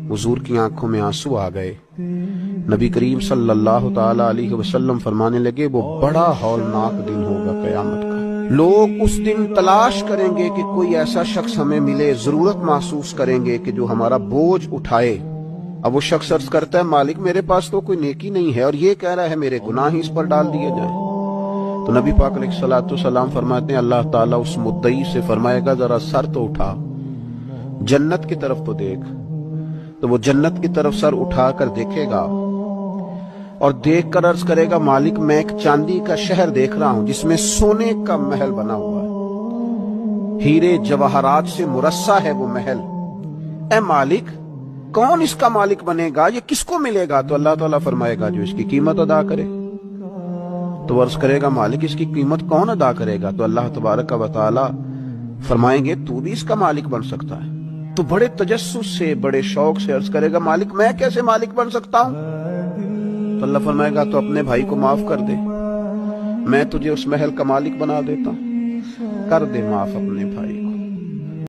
हुजूर की आंखों में आंसू आ गए। नबी करीम सल्लल्लाहु ताला अलैहि वसल्लम फरमाने लगे, वो बड़ा हौलनाक दिन होगा क़यामत का। लोग उस दिन तलाश करेंगे कि कोई ऐसा शख्स हमें मिले, जरूरत महसूस करेंगे कि जो हमारा बोझ उठाए। अब वो शख्स अर्ज करता है, मालिक मेरे पास तो कोई नेकी नहीं है और ये कह रहा है मेरे गुनाह ही इस पर डाल दिए जाएं। तो नबी पाक अलैहिस्सलातु वस्सलाम फरमाते हैं, अल्लाह ताला उस मुद्दई से फरमाएगा, जरा सर तो उठा, जन्नत की तरफ तो देख। तो वो जन्नत की तरफ सर उठाकर देखेगा और देखकर अर्ज करेगा, मालिक मैं एक चांदी का शहर देख रहा हूं जिसमें सोने का महल बना हुआ है, हीरे जवाहरात से मुरस्सा है वो महल। ए मालिक, कौन इसका मालिक बनेगा, ये किसको मिलेगा? तो अल्लाह ताला फरमाएगा, जो इसकी कीमत अदा करे। तो अर्ज करेगा, मालिक इसकी कीमत कौन अदा करेगा? तो अल्लाह तबारक व तआला फरमाएंगे, तू भी इसका मालिक बन सकता है। तो बड़े तजस्सुस से, बड़े शौक से अर्ज करेगा, मालिक मैं कैसे मालिक बन सकता हूं? तो अल्लाह फरमाएगा, तो अपने भाई को माफ कर दे, मैं तुझे उस महल का मालिक बना देता हूं। कर दे माफ अपने भाई को।